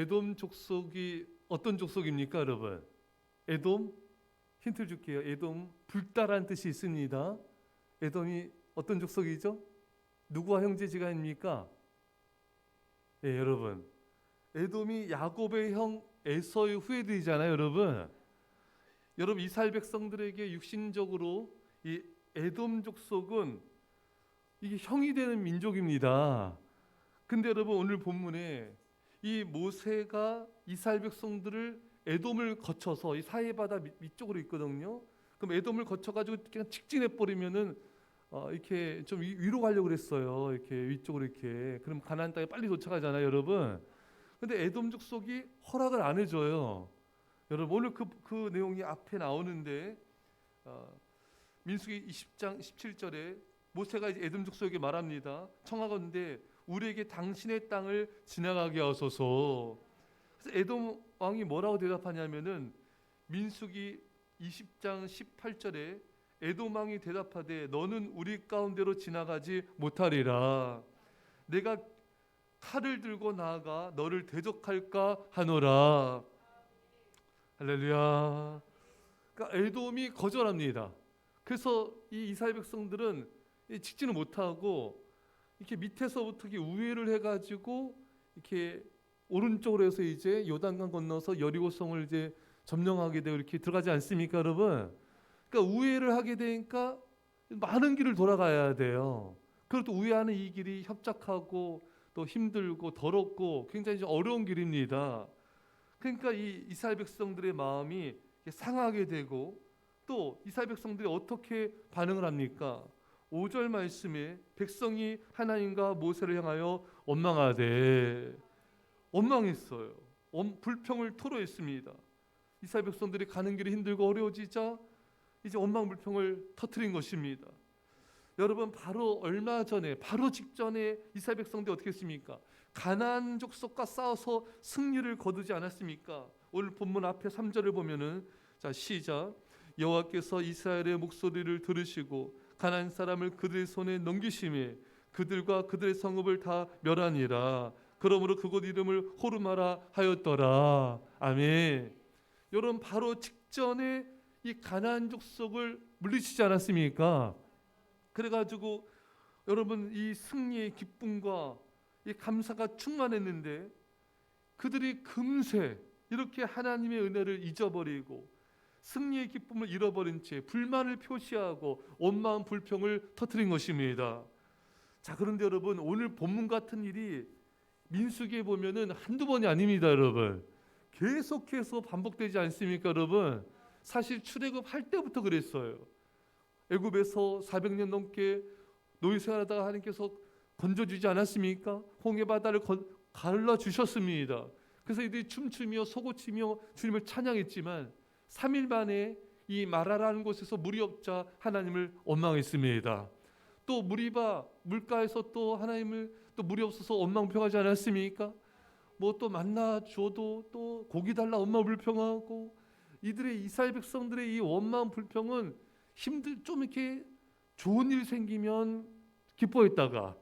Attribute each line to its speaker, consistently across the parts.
Speaker 1: 에돔 족속이 어떤 족속입니까, 여러분? 에돔, 힌트 줄게요. 에돔 불다란 뜻이 있습니다. 에돔이 어떤 족속이죠? 누구와 형제지간입니까? 예, 여러분. 에돔이 야곱의 형 에서의 후예들이잖아요, 여러분. 여러분, 이스라엘 백성들에게 육신적으로 이 에돔 족속은 이게 형이 되는 민족입니다. 근데 여러분, 오늘 본문에 이 모세가 이스라엘 백성들을 에돔을 거쳐서 이 사해바다 위쪽으로 있거든요. 그럼 에돔을 거쳐가지고 그냥 직진해 버리면은 이렇게 좀 위로 가려고 그랬어요. 이렇게 위쪽으로 이렇게. 그럼 가나안 땅에 빨리 도착하잖아요, 여러분. 근데 에돔 족속이 허락을 안 해줘요. 여러분, 오늘 그 내용이 앞에 나오는데 민수기 20장 17절에 모세가 이제 에돔 족속에게 말합니다. 청하건대 우리에게 당신의 땅을 지나가게 하소서. 그래서 에돔 왕이 뭐라고 대답하냐면은 민수기 20장 18절에 에돔 왕이 대답하되 너는 우리 가운데로 지나가지 못하리라. 내가 칼을 들고 나아가 너를 대적할까 하노라. 할렐루야. 그러니까 에돔이 거절합니다. 그래서 이 이스라엘 백성들은 직진을 못하고 이렇게 밑에서부터 이렇게 우회를 해가지고 이렇게 오른쪽으로 해서 이제 요단강 건너서 여리고성을 이제 점령하게 되고 이렇게 들어가지 않습니까, 여러분? 그러니까 우회를 하게 되니까 많은 길을 돌아가야 돼요. 그리고 또 우회하는 이 길이 협착하고 또 힘들고 더럽고 굉장히 좀 어려운 길입니다. 그러니까 이 이스라엘 백성들의 마음이 상하게 되고 또 이스라엘 백성들이 어떻게 반응을 합니까? 5절 말씀에 백성이 하나님과 모세를 향하여 원망하되 원망했어요. 불평을 토로했습니다. 이스라엘 백성들이 가는 길이 힘들고 어려워지자 이제 원망 불평을 터뜨린 것입니다. 여러분, 바로 얼마 전에 바로 직전에 이스라엘 백성들이 어떻게 했습니까? 가나안 족속과 싸워서 승리를 거두지 않았습니까? 오늘 본문 앞에 3절을 보면은 자 시작 여호와께서 이스라엘의 목소리를 들으시고 가나안 사람을 그들의 손에 넘기심에 그들과 그들의 성읍을 다 멸하니라. 그러므로 그곳 이름을 호르마라 하였더라. 아멘. 여러분, 바로 직전에 이 가나안 족속을 물리치지 않았습니까? 그래가지고 여러분 이 승리의 기쁨과 이 감사가 충만했는데 그들이 금세 이렇게 하나님의 은혜를 잊어버리고 승리의 기쁨을 잃어버린 채 불만을 표시하고 원망 불평을 터뜨린 것입니다. 자, 그런데 여러분, 오늘 본문 같은 일이 민수기에 보면은 한두 번이 아닙니다, 여러분. 계속해서 반복되지 않습니까, 여러분? 사실 출애굽할 때부터 그랬어요. 애굽에서 400년 넘게 노예 생활하다가 하나님께서 건져주지 않았습니까? 홍해 바다를 갈라 주셨습니다. 그래서 이들이 춤추며 소고치며 주님을 찬양했지만 3일 만에 이 마라라는 곳에서 물이 없자 하나님을 원망했습니다. 또 무리바 물가에서 또 하나님을 또 물이 없어서 원망불평하지 않았습니까? 뭐 또 만나 줘도 또 고기 달라 원망불평하고 이들의 이스라엘 백성들의 이 원망불평은 좀 이렇게 좋은 일 생기면 기뻐했다가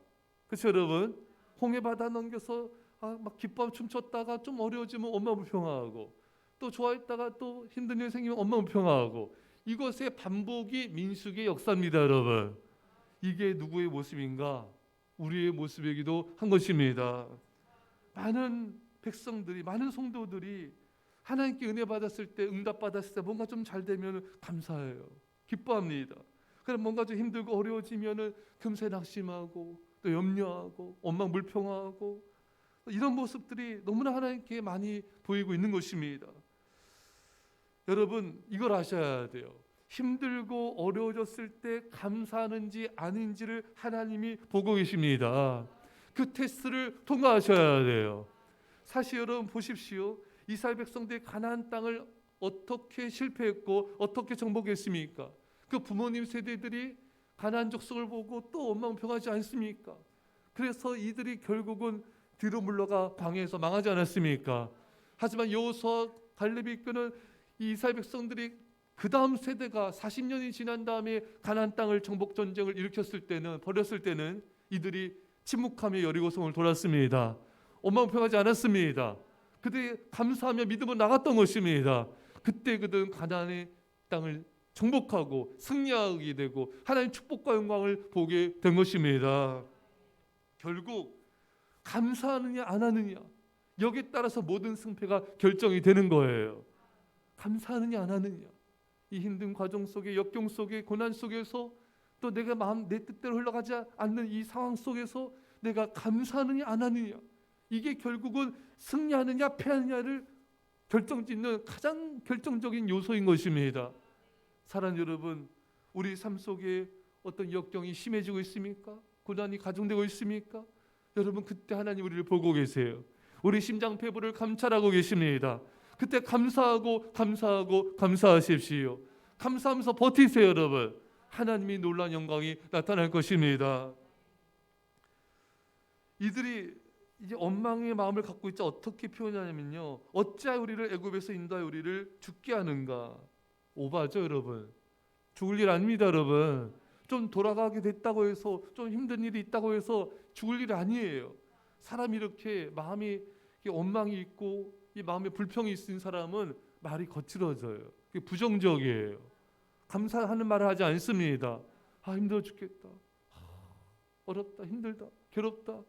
Speaker 1: 그렇죠, 여러분? 홍해 바다 넘겨서 막 기뻐하고 춤췄다가 좀 어려워지면 원망불평하고 또 좋아했다가 또 힘든 일 생기면 원망불평하고 이것의 반복이 민수기의 역사입니다, 여러분. 이게 누구의 모습인가? 우리의 모습이기도 한 것입니다. 많은 백성들이, 많은 성도들이 하나님께 은혜 받았을 때, 응답 받았을 때 뭔가 좀 잘 되면 감사해요. 기뻐합니다. 그럼 뭔가 좀 힘들고 어려워지면은 금세 낙심하고 또 염려하고 원망불평하고 이런 모습들이 너무나 하나님께 많이 보이고 있는 것입니다. 여러분, 이걸 아셔야 돼요. 힘들고 어려워졌을 때 감사하는지 아닌지를 하나님이 보고 계십니다. 그 테스트를 통과하셔야 돼요. 사실 여러분 보십시오. 이스라엘 백성들이 가나안 땅을 어떻게 실패했고 어떻게 정복했습니까? 그 부모님 세대들이 가나안 족속을 보고 또 원망평하지 않습니까? 그래서 이들이 결국은 뒤로 물러가 광야에서 망하지 않았습니까? 하지만 여호수아 갈렙이 이끄는 이 이스라엘 백성들이 그 다음 세대가 40년이 지난 다음에 가나안 땅을 정복 전쟁을 벌였을 때는 이들이 침묵하며 여리고성을 돌았습니다. 원망평하지 않았습니다. 그들이 감사하며 믿음으로 나갔던 것입니다. 그때 그들은 가나안의 땅을 정복하고 승리하게 되고 하나님의 축복과 영광을 보게 된 것입니다. 결국 감사하느냐 안 하느냐, 여기에 따라서 모든 승패가 결정이 되는 거예요. 감사하느냐 안 하느냐, 이 힘든 과정 속에, 역경 속에, 고난 속에서, 또 내가 내 뜻대로 흘러가지 않는 이 상황 속에서 내가 감사하느냐 안 하느냐, 이게 결국은 승리하느냐 패하느냐를 결정짓는 가장 결정적인 요소인 것입니다. 사랑하는 여러분, 우리 삶 속에 어떤 역경이 심해지고 있습니까? 고난이 가중되고 있습니까? 여러분, 그때 하나님 우리를 보고 계세요. 우리 심장폐부를 감찰하고 계십니다. 그때 감사하고 감사하고 감사하십시오. 감사하면서 버티세요. 여러분, 하나님이 놀라운 영광이 나타날 것입니다. 이들이 이제 원망의 마음을 갖고 있자 어떻게 표현하냐면요, 어찌하여 우리를 애굽에서 인도하여 우리를 죽게 하는가. 오바죠 여러분. 죽을 일 아닙니다 여러분. 좀 돌아가게 됐다고 해서, 좀 힘든 일이 있다고 해서 죽을 일 아니에요. 사람이 이렇게 마음이 원망이 있고 이 마음에 불평이 있는 사람은 말이 거칠어져요. 그게 부정적이에요. 감사하는 말을 하지 않습니다. 아, 힘들어 죽겠다, 어렵다, 힘들다, 괴롭다.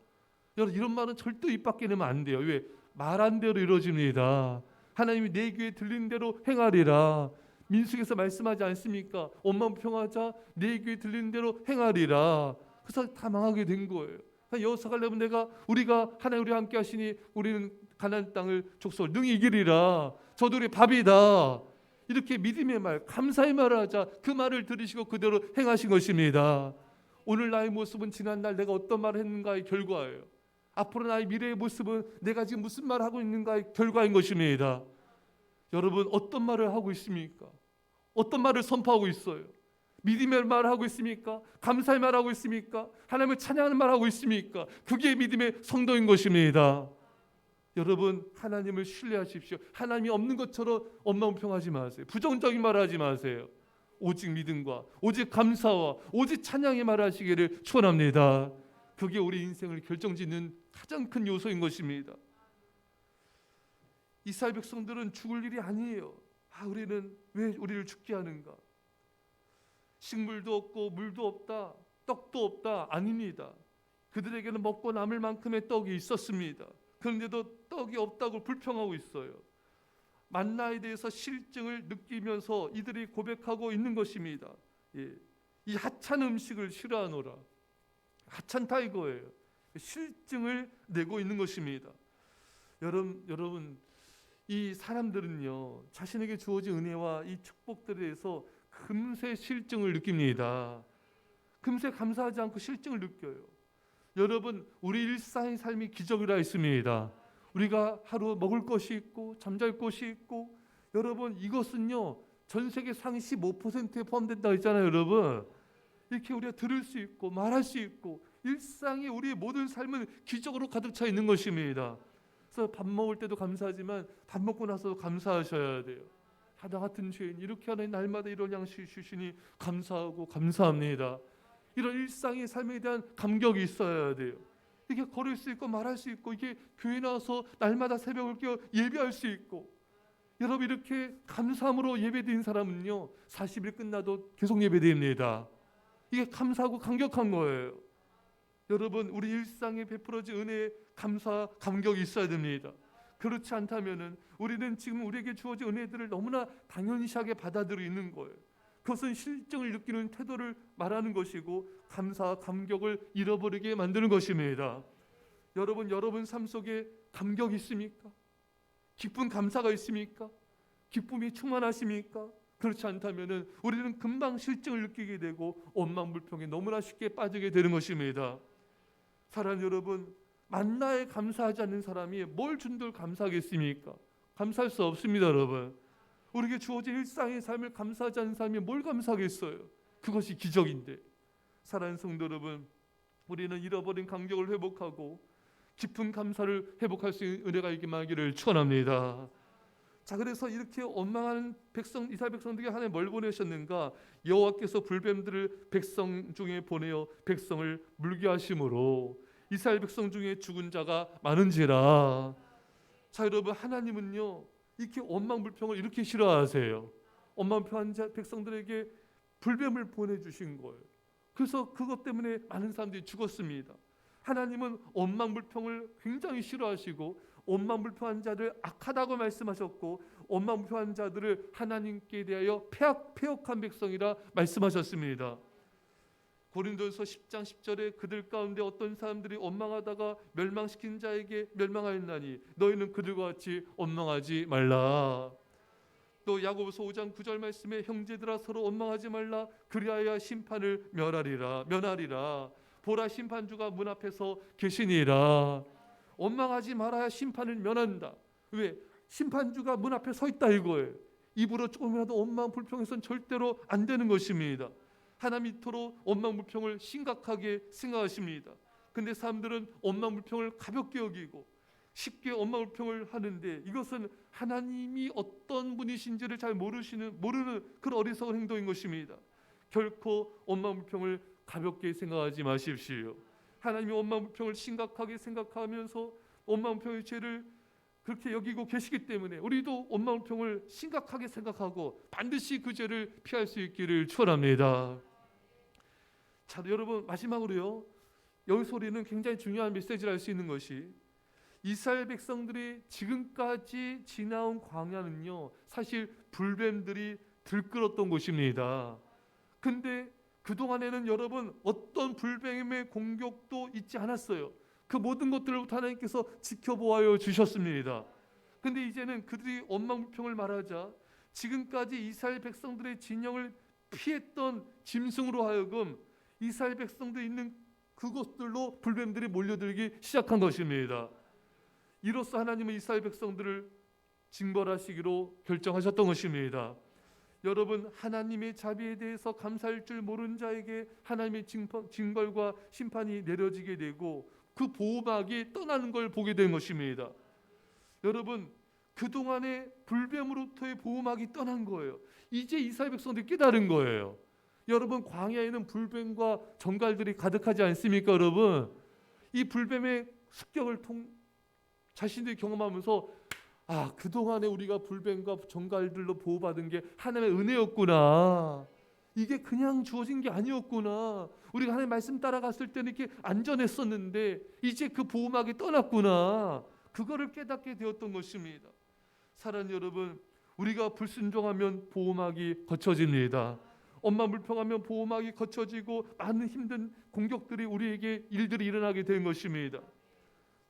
Speaker 1: 여러분, 이런 말은 절대 입 밖에 내면 안 돼요. 왜? 말한 대로 이루어집니다. 하나님이 내 귀에 들린 대로 행하리라. 민수기에서 말씀하지 않습니까? 원망 평하자 내 귀에 들린 대로 행하리라. 그래서 다 망하게 된 거예요. 여호사갈렙은 우리가 하나님 우리와 함께 하시니 우리는 가나안 땅을 족속을 능히 이기리라. 저들의 밥이다. 이렇게 믿음의 말, 감사의 말을 하자. 그 말을 들으시고 그대로 행하신 것입니다. 오늘 나의 모습은 지난날 내가 어떤 말을 했는가의 결과예요. 앞으로 나의 미래의 모습은 내가 지금 무슨 말을 하고 있는가의 결과인 것입니다. 여러분, 어떤 말을 하고 있습니까? 어떤 말을 선포하고 있어요? 믿음의 말을 하고 있습니까? 감사의 말을 하고 있습니까? 하나님을 찬양하는 말을 하고 있습니까? 그게 믿음의 성도인 것입니다. 여러분, 하나님을 신뢰하십시오. 하나님이 없는 것처럼 원망평하지 마세요. 부정적인 말을 하지 마세요. 오직 믿음과 오직 감사와 오직 찬양의 말을 하시기를 축원합니다. 그게 우리 인생을 결정짓는 가장 큰 요소인 것입니다. 이스라엘 백성들은 죽을 일이 아니에요. 우리는 왜 우리를 죽게 하는가? 식물도 없고 물도 없다, 떡도 없다, 아닙니다. 그들에게는 먹고 남을 만큼의 떡이 있었습니다. 그런데도 떡이 없다고 불평하고 있어요. 만나에 대해서 실증을 느끼면서 이들이 고백하고 있는 것입니다. 이 하찮은 음식을 싫어하노라. 하찮다 이거예요. 실증을 내고 있는 것입니다. 여러분, 이 사람들은요, 자신에게 주어진 은혜와 이 축복들에 대해서 금세 실증을 느낍니다. 금세 감사하지 않고 실증을 느껴요. 여러분, 우리 일상의 삶이 기적이라 했습니다. 우리가 하루 먹을 것이 있고 잠잘 곳이 있고, 여러분, 이것은요 전 세계 상위 15%에 포함된다 했잖아요. 여러분, 이렇게 우리가 들을 수 있고 말할 수 있고, 일상이 우리의 모든 삶은 기적으로 가득 차 있는 것입니다. 그래서 밥 먹을 때도 감사하지만 밥 먹고 나서도 감사하셔야 돼요. 나 같은 죄인 이렇게 하나님 날마다 이런 양식 주시니 감사하고 감사합니다. 이런 일상의 삶에 대한 감격이 있어야 돼요. 이게 걸을 수 있고 말할 수 있고, 이게 교회 나와서 날마다 새벽을 깨어 예배할 수 있고, 여러분, 이렇게 감사함으로 예배드린 사람은요 40일 끝나도 계속 예배드립니다. 이게 감사하고 감격한 거예요. 여러분, 우리 일상에 베풀어진 은혜에 감사, 감격이 있어야 됩니다. 그렇지 않다면은 우리는 지금 우리에게 주어진 은혜들을 너무나 당연시하게 받아들이는 거예요. 그것은 실증을 느끼는 태도를 말하는 것이고, 감사, 감격을 잃어버리게 만드는 것입니다. 여러분 삶 속에 감격이 있습니까? 기쁜 감사가 있습니까? 기쁨이 충만하십니까? 그렇지 않다면은 우리는 금방 실증을 느끼게 되고 원망 불평에 너무나 쉽게 빠지게 되는 것입니다. 사랑하는 여러분, 만나에 감사하지 않는 사람이 뭘 준들 감사하겠습니까? 감사할 수 없습니다. 여러분, 우리에게 주어진 일상의 삶을 감사하지 않는 사람이 뭘 감사하겠어요? 그것이 기적인데. 사랑하는 성도 여러분, 우리는 잃어버린 감격을 회복하고 깊은 감사를 회복할 수 있는 은혜가 있기를 축원합니다. 자, 그래서 이렇게 원망하는 이스라엘 백성들에게 하나님 뭘 보내셨는가? 여호와께서 불뱀들을 백성 중에 보내어 백성을 물게 하심으로 이스라엘 백성 중에 죽은 자가 많은지라. 자, 여러분, 하나님은요 이렇게 원망불평을 이렇게 싫어하세요. 원망불평한 백성들에게 불뱀을 보내주신 거예요. 그래서 그것 때문에 많은 사람들이 죽었습니다. 하나님은 원망불평을 굉장히 싫어하시고 원망불평한 자를 악하다고 말씀하셨고 원망불평한 자들을 하나님께 대하여 패역한 백성이라 말씀하셨습니다. 고린도서 10장 10절에 그들 가운데 어떤 사람들이 원망하다가 멸망시킨 자에게 멸망하였나니 너희는 그들과 같이 원망하지 말라. 또 야고보서 5장 9절 말씀에 형제들아 서로 원망하지 말라. 그리하여 심판을 면하리라. 보라, 심판주가 문 앞에서 계시니라. 원망하지 말아야 심판을 면한다. 왜? 심판주가 문 앞에 서 있다 이거예요. 입으로 조금이라도 원망 불평해서는 절대로 안 되는 것입니다. 하나님 이토록 원망불평을 심각하게 생각하십니다. 근데 사람들은 원망불평을 가볍게 여기고 쉽게 원망불평을 하는데 이것은 하나님이 어떤 분이신지를 잘 모르는 그런 어리석은 행동인 것입니다. 결코 원망불평을 가볍게 생각하지 마십시오. 하나님이 원망불평을 심각하게 생각하면서 원망불평의 죄를 그렇게 여기고 계시기 때문에 우리도 원망불평을 심각하게 생각하고 반드시 그 죄를 피할 수 있기를 축원합니다. 자, 여러분, 마지막으로요, 여기서 우리는 굉장히 중요한 메시지를 알 수 있는 것이 이스라엘 백성들이 지금까지 지나온 광야는요 사실 불뱀들이 들끓었던 곳입니다. 근데 그동안에는 여러분 어떤 불뱀의 공격도 있지 않았어요. 그 모든 것들로부터 하나님께서 지켜보아 주셨습니다. 근데 이제는 그들이 원망불평을 말하자 지금까지 이스라엘 백성들의 진영을 피했던 짐승으로 하여금 이스라엘 백성들이 있는 그곳들로 불뱀들이 몰려들기 시작한 것입니다. 이로써 하나님은 이스라엘 백성들을 징벌하시기로 결정하셨던 것입니다. 여러분, 하나님의 자비에 대해서 감사할 줄 모르는 자에게 하나님의 징벌과 심판이 내려지게 되고 그 보호막이 떠나는 걸 보게 된 것입니다. 여러분, 그동안의 불뱀으로부터의 보호막이 떠난 거예요. 이제 이스라엘 백성들이 깨달은 거예요. 여러분, 광야에는 불뱀과 정갈들이 가득하지 않습니까? 여러분, 이 불뱀의 습격을 자신들이 경험하면서 그동안에 우리가 불뱀과 정갈들로 보호받은 게 하나님의 은혜였구나. 이게 그냥 주어진 게 아니었구나. 우리가 하나님의 말씀 따라갔을 때는 이렇게 안전했었는데 이제 그 보호막이 떠났구나. 그거를 깨닫게 되었던 것입니다. 사랑하는 여러분, 우리가 불순종하면 보호막이 거쳐집니다. 원망불평하면 보호막이 거쳐지고 많은 힘든 공격들이 우리에게 일들이 일어나게 된 것입니다.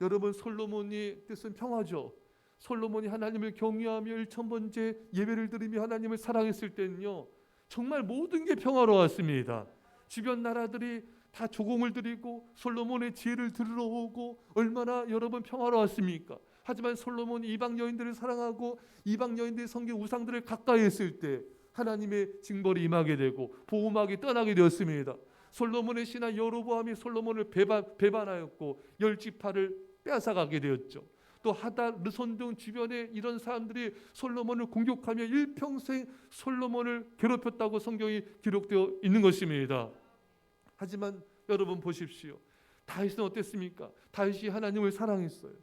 Speaker 1: 여러분, 솔로몬이 뜻은 평화죠. 솔로몬이 하나님을 경외하며 1000번째 예배를 드리며 하나님을 사랑했을 때는요 정말 모든 게 평화로웠습니다. 주변 나라들이 다 조공을 드리고 솔로몬의 지혜를 들으러 오고 얼마나 여러분 평화로웠습니까? 하지만 솔로몬이 이방 여인들을 사랑하고 이방 여인들의 섬긴 우상들을 가까이 했을 때 하나님의 징벌이 임하게 되고 보호막이 떠나게 되었습니다. 솔로몬의 신하 여로보암이 솔로몬을 배반하였고 10지파를 빼앗아가게 되었죠. 또 하닷, 르손 등 주변에 이런 사람들이 솔로몬을 공격하며 일평생 솔로몬을 괴롭혔다고 성경이 기록되어 있는 것입니다. 하지만 여러분 보십시오. 다윗은 어땠습니까? 다윗이 하나님을 사랑했어요.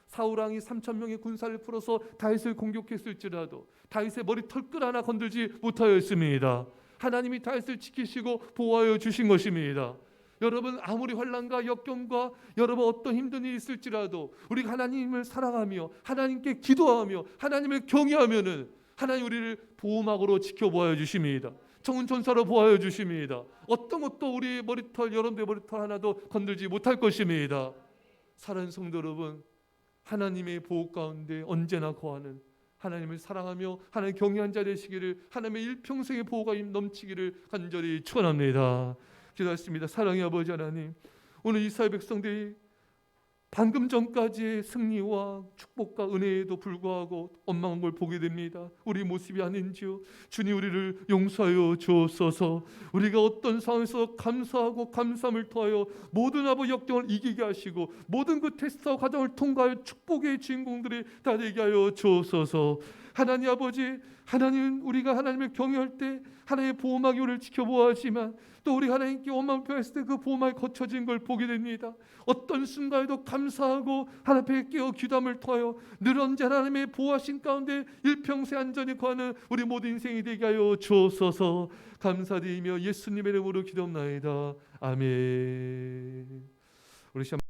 Speaker 1: 사울왕이 3,000명의 군사를 풀어서 다윗을 공격했을지라도 다윗의 머리 털끝 하나 건들지 못하였습니다. 하나님이 다윗을 지키시고 보호하여 주신 것입니다. 여러분, 아무리 환난과 역경과 여러분 어떤 힘든 일이 있을지라도 우리가 하나님을 사랑하며 하나님께 기도하며 하나님을 경외하면은 하나님 우리를 보호막으로 지켜보아 주십니다. 청운천사로 보호하여 주십니다. 어떤 것도 우리의 머리털, 여러분의 머리털 하나도 건들지 못할 것입니다. 사랑하는 성도 여러분, 하나님의 보호 가운데 언제나 거하는 하나님을 사랑하며 하나님 경외한 자 되시기를, 하나님의 일평생의 보호가 넘치기를 간절히 축원합니다. 기도하겠습니다. 사랑의 아버지 하나님, 오늘 이스라엘 백성들이 방금 전까지의 승리와 축복과 은혜에도 불구하고 원망한 걸 보게 됩니다. 우리 모습이 아닌지요. 주님, 우리를 용서하여 주옵소서. 우리가 어떤 상황에서 감사하고 감사함을 통하여 모든 아버지 역경을 이기게 하시고 모든 그 테스트와 과정을 통과하여 축복의 주인공들이 다 되게 하여 주옵소서. 하나님 아버지, 하나님 우리가 하나님을 경외할 때 하나님의 보호막이 우리를 지켜보아하지만 또 우리 하나님께 원망을 표했을 때 그 보호막이 거쳐진 걸 보게 됩니다. 어떤 순간에도 감사하고 하나님 앞에 깨어 기도함을 통하여 늘 언제 하나님의 보호하신 가운데 일평생 안전히 거하는 우리 모든 인생이 되게 하여 주옵소서. 감사드리며 예수님의 이름으로 기도합나이다. 아멘. 우리 시험